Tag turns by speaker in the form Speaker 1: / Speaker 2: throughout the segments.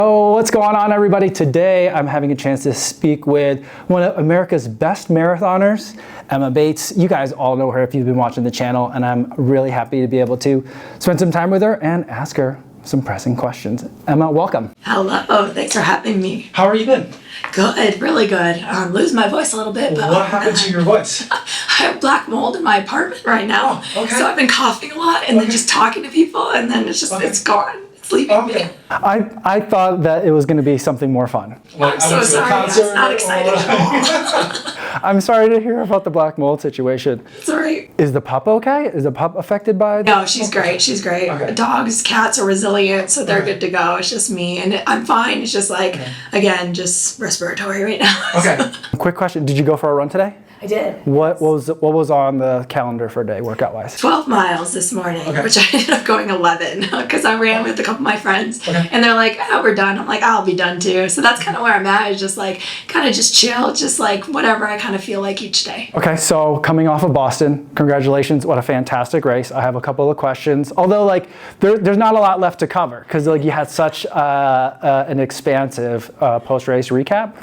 Speaker 1: Oh, what's going on, everybody? Today I'm having a chance to speak with one of America's best marathoners, Emma Bates. You guys all know her if you've been watching the channel, and I'm really happy to be able to spend some time with her and ask her some pressing questions. Emma, welcome.
Speaker 2: Hello, thanks for having me.
Speaker 1: How are you been?
Speaker 2: Good, really good. I'm losing my voice a little bit, but
Speaker 1: what happened to your voice?
Speaker 2: I have black mold in my apartment right now.
Speaker 1: Oh, okay.
Speaker 2: So I've been coughing a lot and then just talking to people, and then it's just it's gone. It's leaving me.
Speaker 1: I thought that it was going to be something more fun.
Speaker 2: I'm so sorry. That's not exciting at all.
Speaker 1: I'm sorry to hear about the black mold situation.
Speaker 2: It's all right.
Speaker 1: Is the pup okay? Is the pup affected by
Speaker 2: No, she's great. She's great.
Speaker 1: Okay.
Speaker 2: Dogs, cats are resilient, so they're good to go. It's just me, and I'm fine. It's just like, again, just respiratory right now.
Speaker 1: Okay. Quick question. Did you go for a run today?
Speaker 2: I did.
Speaker 1: What was on the calendar for a day, workout-wise?
Speaker 2: 12 miles this morning, which I ended up going 11 because I ran with a couple of my friends, and they're like, "Oh, we're done." I'm like, "I'll be done too." So that's kind of where I'm at. Is just like kind of just chill, just like whatever I kind of feel like each day.
Speaker 1: Okay, so coming off of Boston, congratulations! What a fantastic race. I have a couple of questions, although like there's not a lot left to cover because like you had such an expansive post-race recap.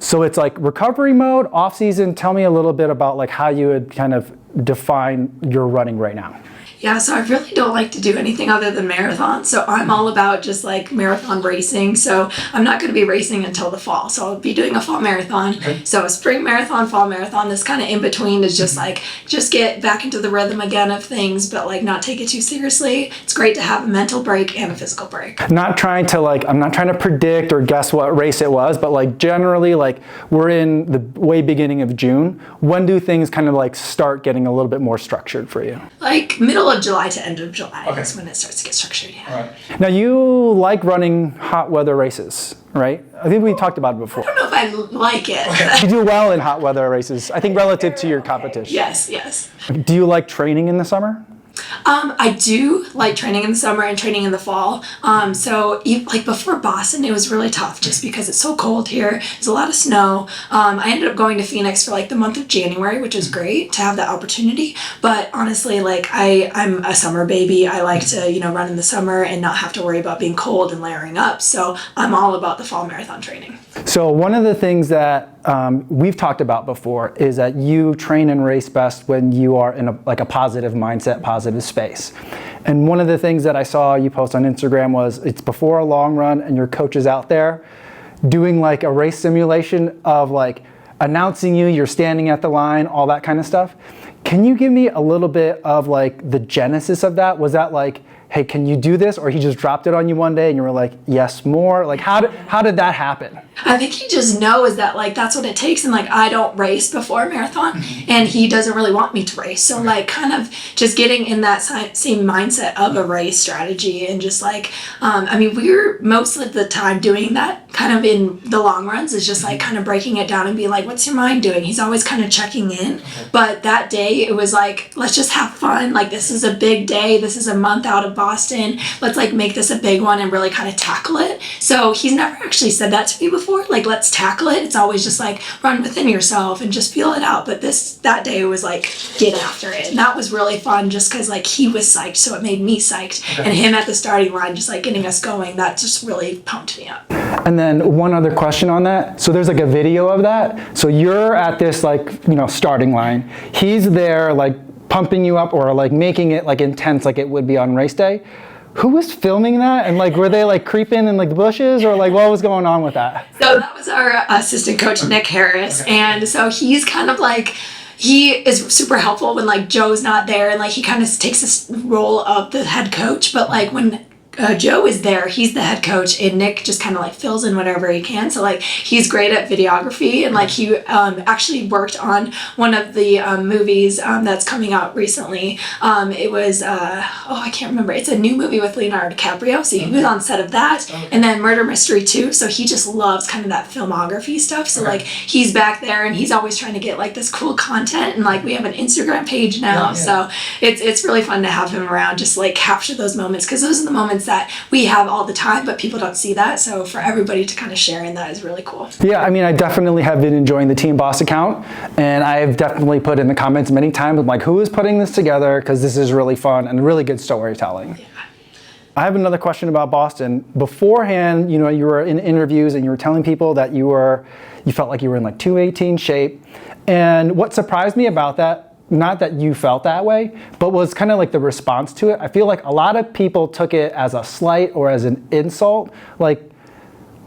Speaker 1: So it's like recovery mode, off season. Tell me a little bit about like how you would kind of define your running right now.
Speaker 2: Yeah, so I really don't like to do anything other than marathon. So I'm all about just like marathon racing. So I'm not going to be racing until the fall. So I'll be doing a fall marathon. Okay. So a spring marathon, fall marathon, this kind of in between is just like, just get back into the rhythm again of things, but like not take it too seriously. It's great to have a mental break and a physical break. I'm not trying
Speaker 1: to predict or guess what race it was, but like generally like we're in the way beginning of June. When do things kind of like start getting a little bit more structured for you?
Speaker 2: Like middle of July to end of July is when it starts to get structured. Yeah.
Speaker 1: All right. Now you like running hot weather races, right? I think we talked about it before.
Speaker 2: I don't know if I like it.
Speaker 1: Okay. You do well in hot weather races, I think relative to your competition.
Speaker 2: Yes.
Speaker 1: Do you like training in the summer?
Speaker 2: I do like training in the summer and training in the fall. So like before Boston, it was really tough just because it's so cold here. There's a lot of snow. I ended up going to Phoenix for like the month of January, which was great to have that opportunity. But honestly, like I'm a summer baby. I like to, run in the summer and not have to worry about being cold and layering up. So I'm all about the fall marathon training.
Speaker 1: So one of the things that we've talked about before is that you train and race best when you are in a positive mindset, positive space. And one of the things that I saw you post on Instagram was it's before a long run and your coach is out there doing like a race simulation of like announcing you're standing at the line, all that kind of stuff. Can you give me a little bit of like the genesis of that? Was that like, hey, can you do this? Or he just dropped it on you one day and you were like, yes, more? Like how did that happen?
Speaker 2: I think he just knows that like that's what it takes, and like I don't race before a marathon, and he doesn't really want me to race. So like kind of just getting in that same mindset of a race strategy, and just like we're most of the time doing that kind of in the long runs is just like kind of breaking it down and being like, what's your mind doing? He's always kind of checking in. But that day it was like, let's just have fun. Like this is a big day. This is a month out of Boston. Let's like make this a big one and really kind of tackle it. So he's never actually said that to me before. Like, let's tackle it. It's always just like run within yourself and just feel it out. But that day was like, get after it. And that was really fun just because like he was psyched. So it made me psyched. Okay. And him at the starting line, just like getting us going, that just really pumped me up.
Speaker 1: And then one other question on that. So there's like a video of that. So you're at this like, starting line. He's there like pumping you up or like making it like intense like it would be on race day. Who was filming that? And like, were they like creeping in like the bushes or like what was going on with that?
Speaker 2: So that was our assistant coach, Nick Harris. Okay. And so he's kind of like, he is super helpful when like Joe's not there, and like he kind of takes this role of the head coach. But like when Joe is there, he's the head coach, and Nick just kind of like fills in whatever he can. So like he's great at videography, and like he actually worked on one of the movies that's coming out recently. It was I can't remember. It's a new movie with Leonardo DiCaprio, so he was on set of that. And then Murder Mystery 2. So he just loves kind of that filmography stuff. So like he's back there, and he's always trying to get like this cool content, and like we have an Instagram page now. So it's really fun to have him around, just like capture those moments, because those are the moments that we have all the time, but people don't see that. So for everybody to kind of share in that is really cool. Yeah,
Speaker 1: I mean, I definitely have been enjoying the Team Boss account, and I've definitely put in the comments many times, I'm like, who is putting this together? Because this is really fun and really good storytelling.
Speaker 2: Yeah.
Speaker 1: I have another question about Boston. Beforehand, you were in interviews and you were telling people that you felt like you were in like 218 shape. And what surprised me about that, not that you felt that way, but was kind of like the response to it. I feel like a lot of people took it as a slight or as an insult. Like,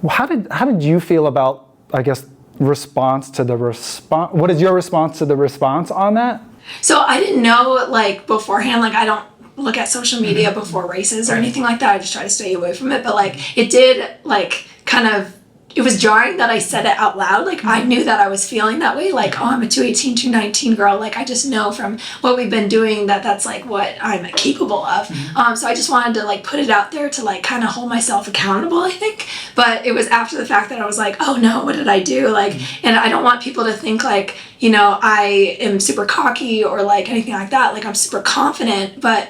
Speaker 1: how did you feel about, I guess, response to the response? What is your response to the response on that?
Speaker 2: So I didn't know like beforehand, like I don't look at social media before races or anything like that. I just try to stay away from it. But like it did like kind of, it was jarring that I said it out loud. Like I knew that I was feeling that way. Like, oh, I'm a 218, 219 girl. Like I just know from what we've been doing that that's like what I'm capable of. So I just wanted to like put it out there to like kind of hold myself accountable, I think. But it was after the fact that I was like, oh no, what did I do? Like, and I don't want people to think like, I am super cocky or like anything like that. Like I'm super confident, but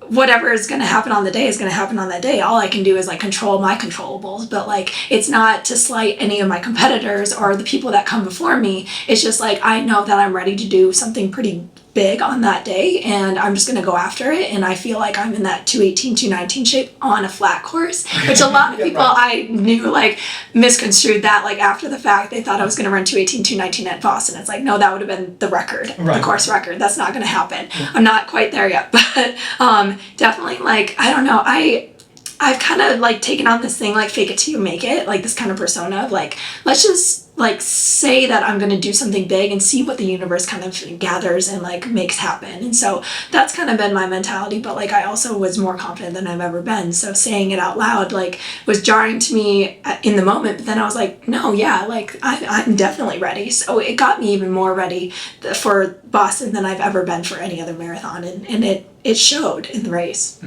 Speaker 2: whatever is going to happen on the day is going to happen on that day. All I can do is like control my controllables, but like it's not to slight any of my competitors or the people that come before me. It's just like I know that I'm ready to do something pretty big on that day and I'm just going to go after it. And I feel like I'm in that 218, 219 shape on a flat course, which a lot of people I knew like misconstrued that like after the fact. They thought I was going to run 218, 219 at Boston. It's like, no, that would have been the record, the course record. That's not going to happen. I'm not quite there yet, but definitely like, I don't know. I've kind of like taken on this thing like fake it till you make it, like this kind of persona of like, let's just like say that I'm going to do something big and see what the universe kind of gathers and like makes happen. And so that's kind of been my mentality, but like I also was more confident than I've ever been. So saying it out loud like was jarring to me in the moment, but then I was like, no, yeah, like I'm definitely ready. So it got me even more ready for Boston than I've ever been for any other marathon, and it showed in the race.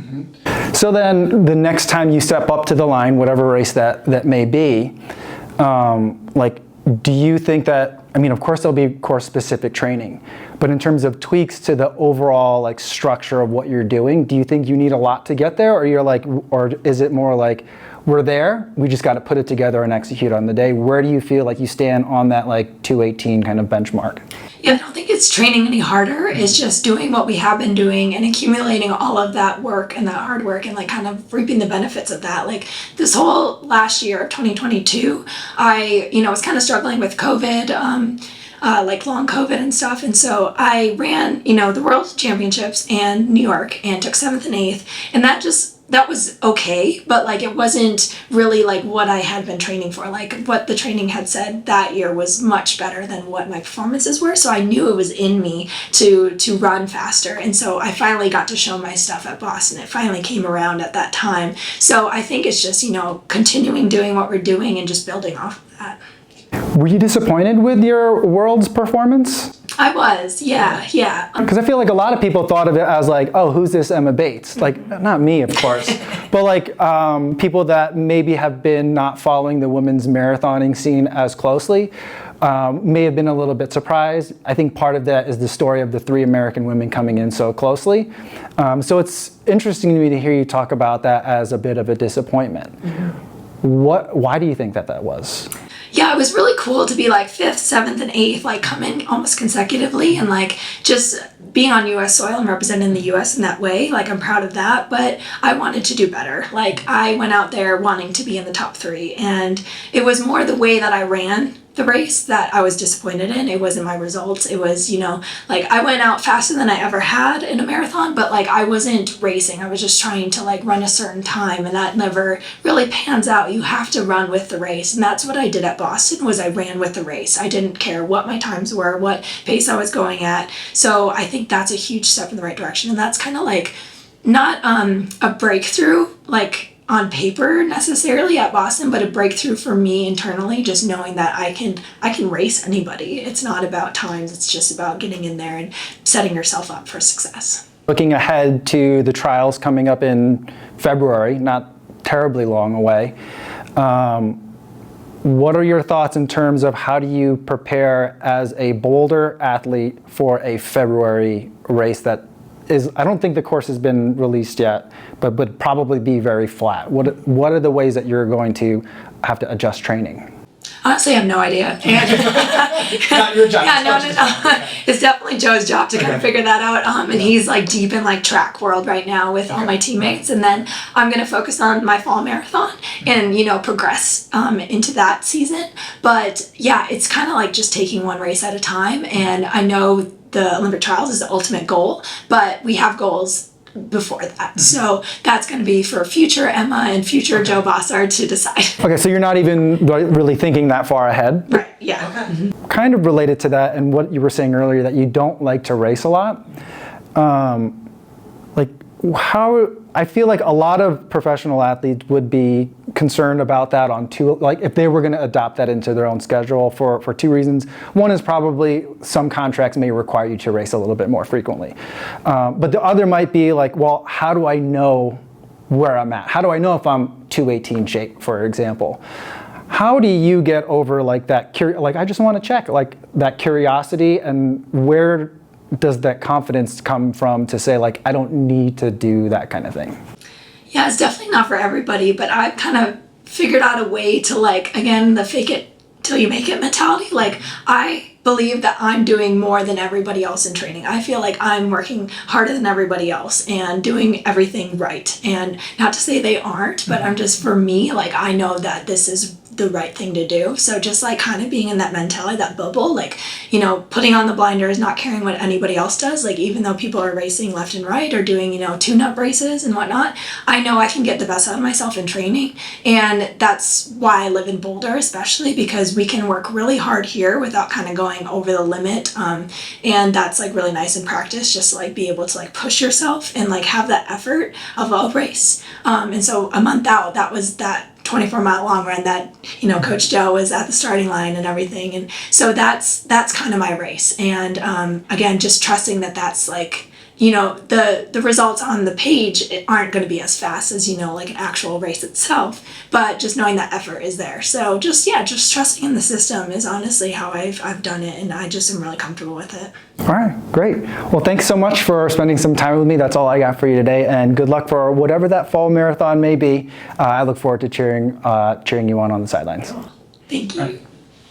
Speaker 1: So then the next time you step up to the line, whatever race that may be, like, do you think that, I mean, of course there'll be course-specific training, but in terms of tweaks to the overall like structure of what you're doing, do you think you need a lot to get there, or you're like, or is it more like we're there, we just got to put it together and execute on the day? Where do you feel like you stand on that like 218 kind of benchmark?
Speaker 2: Yeah, I don't think it's training any harder. It's just doing what we have been doing and accumulating all of that work and that hard work and like kind of reaping the benefits of that. Like this whole last year of 2022, I, was kind of struggling with COVID, like long COVID and stuff. And so I ran, the World Championships and New York and took 7th and 8th. And that was okay, but like it wasn't really like what I had been training for. Like what the training had said that year was much better than what my performances were. So I knew it was in me to run faster. And so I finally got to show my stuff at Boston. It finally came around at that time. So I think it's just, continuing doing what we're doing and just building off of that.
Speaker 1: Were you disappointed with your World's performance?
Speaker 2: I was, yeah.
Speaker 1: Because I feel like a lot of people thought of it as like, oh, who's this Emma Bates? Like, not me, of course, but like people that maybe have been not following the women's marathoning scene as closely may have been a little bit surprised. I think part of that is the story of the 3 American women coming in so closely. So it's interesting to me to hear you talk about that as a bit of a disappointment. Why do you think that was?
Speaker 2: Yeah, it was really cool to be like 5th, 7th, and 8th, like coming almost consecutively and like just being on US soil and representing the US in that way. Like I'm proud of that, but I wanted to do better. Like I went out there wanting to be in the top 3, and it was more the way that I ran the race that I was disappointed in. It wasn't my results. It was, like I went out faster than I ever had in a marathon, but like I wasn't racing. I was just trying to like run a certain time, and that never really pans out. You have to run with the race. And that's what I did at Boston, was I ran with the race. I didn't care what my times were, what pace I was going at. So I think that's a huge step in the right direction. And that's kind of like not a breakthrough, like on paper necessarily at Boston, but a breakthrough for me internally, just knowing that I can race anybody. It's not about times, it's just about getting in there and setting yourself up for success.
Speaker 1: Looking ahead to the trials coming up in February, not terribly long away, what are your thoughts in terms of how do you prepare as a Boulder athlete for a February race that is, I don't think the course has been released yet, but would probably be very flat? What are the ways that you're going to have to adjust training?
Speaker 2: Honestly, I have no idea. And
Speaker 1: Not your job.
Speaker 2: yeah, no. It's definitely Joe's job to kind of figure that out. And he's like deep in like track world right now with all my teammates. And then I'm going to focus on my fall marathon and, progress into that season. But yeah, it's kind of like just taking one race at a time. And I know the Olympic trials is the ultimate goal, but we have goals before that. So that's going to be for future Emma and future Joe Bossard to decide.
Speaker 1: Okay, so you're not even really thinking that far ahead?
Speaker 2: Right, yeah.
Speaker 1: Kind of related to that and what you were saying earlier, that you don't like to race a lot. How, I feel like a lot of professional athletes would be concerned about that on if they were going to adopt that into their own schedule for two reasons. One is probably some contracts may require you to race a little bit more frequently. But the other might be like, well, how do I know where I'm at? How do I know if I'm 218 shape, for example? How do you get over like that, I just want to check, like that curiosity, and where does that confidence come from to say like, I don't need to do that kind of thing?
Speaker 2: Yeah, it's definitely not for everybody, but I've kind of figured out a way to like, again, the fake it till you make it mentality. Like I believe that I'm doing more than everybody else in training. I feel like I'm working harder than everybody else and doing everything right. And not to say they aren't, but I'm just, for me, like I know that this is the right thing to do. So just like kind of being in that mentality, that bubble, like, putting on the blinders, not caring what anybody else does. Like even though people are racing left and right or doing, tune-up races and whatnot, I know I can get the best out of myself in training. And that's why I live in Boulder, especially because we can work really hard here without kind of going over the limit. And that's like really nice in practice, just to like be able to like push yourself and like have that effort of a race. And so a month out, that was that 24-mile long run that Coach Joe was at the starting line and everything, and so that's kind of my race. And again, just trusting that that's like the results on the page aren't going to be as fast as like an actual race itself, but just knowing that effort is there. So just trusting in the system is honestly how I've done it, and I just am really comfortable with it.
Speaker 1: All right, great. Well, thanks so much for spending some time with me. That's all I got for you today, and good luck for whatever that fall marathon may be. I look forward to cheering you on the sidelines.
Speaker 2: Thank you.